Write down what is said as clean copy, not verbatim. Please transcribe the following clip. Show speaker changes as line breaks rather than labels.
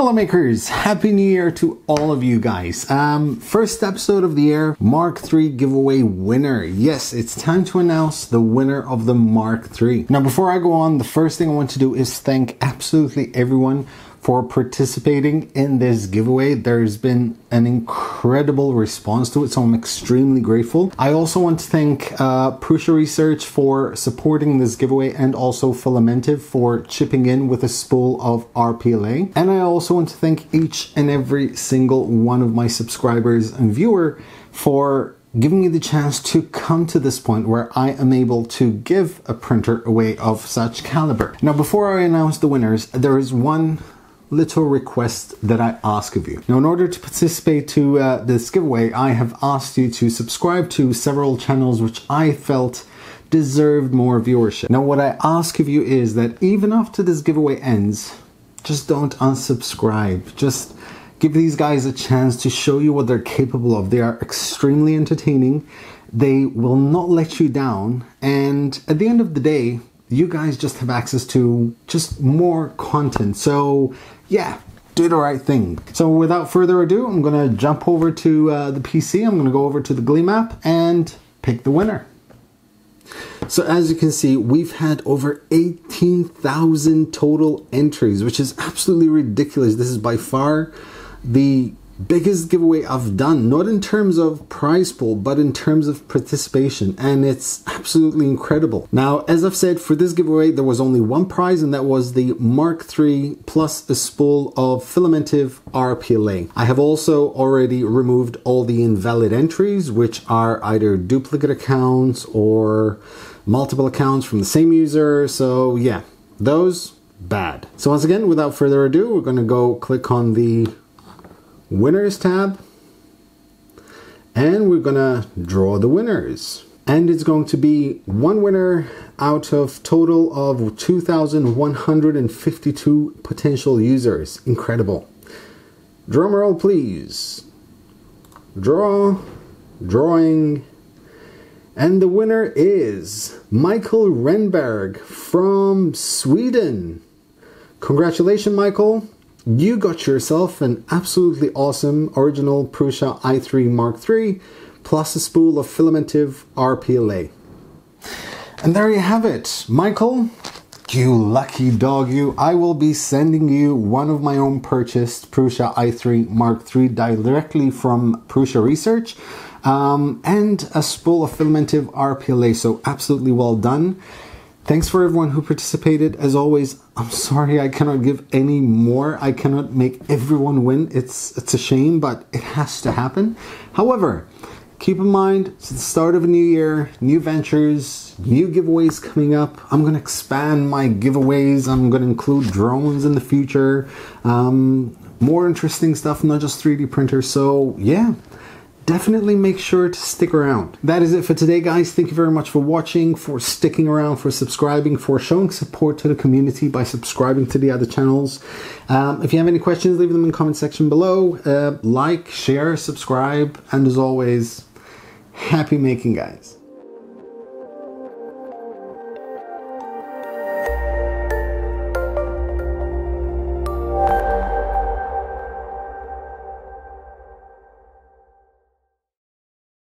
Hello makers, happy new year to all of you guys. First episode of the year, Mark III giveaway winner. Yes, it's time to announce the winner of the Mark III. Now before I go on, the first thing I want to do is thank absolutely everyone for participating in this giveaway. There's been an incredible response to it, so I'm extremely grateful. I also want to thank Prusa Research for supporting this giveaway, and also Filamentive for chipping in with a spool of RPLA. And I also want to thank each and every single one of my subscribers and viewer for giving me the chance to come to this point where I am able to give a printer away of such caliber. Now before I announce the winners, there is one little request that I ask of you. Now, in order to participate to this giveaway, I have asked you to subscribe to several channels which I felt deserved more viewership. Now, what I ask of you is that even after this giveaway ends, just don't unsubscribe. Just give these guys a chance to show you what they're capable of. They are extremely entertaining. They will not let you down. And at the end of the day, you guys just have access to just more content. So yeah, do the right thing. So without further ado, I'm gonna jump over to the PC. I'm gonna go over to the Glee map and pick the winner. So as you can see, we've had over 18,000 total entries, which is absolutely ridiculous. This is by far the biggest giveaway I've done, not in terms of prize pool, but in terms of participation, and it's absolutely incredible. Now, as I've said, for this giveaway, there was only one prize, and that was the Mark III plus a spool of Filamentive RPLA. I have also already removed all the invalid entries, which are either duplicate accounts or multiple accounts from the same user. So yeah, those bad. So once again, without further ado, we're gonna go click on the Winners tab, and we're gonna draw the winners, and it's going to be one winner out of total of 2,152 potential users. Incredible. Drum roll please. Drawing, and the winner is Michael Renberg from Sweden. Congratulations, Michael. You got yourself an absolutely awesome original Prusa i3 Mark III plus a spool of Filamentive RPLA. And there you have it. Michael, you lucky dog you. I will be sending you one of my own purchased Prusa i3 Mark III directly from Prusa Research, and a spool of Filamentive RPLA. So absolutely well done. Thanks for everyone who participated. As always, I'm sorry I cannot give any more. I cannot make everyone win. It's a shame, but it has to happen. However, keep in mind, it's the start of a new year, new ventures, new giveaways coming up. I'm going to expand my giveaways. I'm going to include drones in the future. More interesting stuff, not just 3D printers. So yeah, definitely make sure to stick around. That is it for today, guys. Thank you very much for watching, for sticking around, for subscribing, for showing support to the community by subscribing to the other channels. If you have any questions, leave them in the comment section below. Like, share, subscribe, and as always, happy making, guys.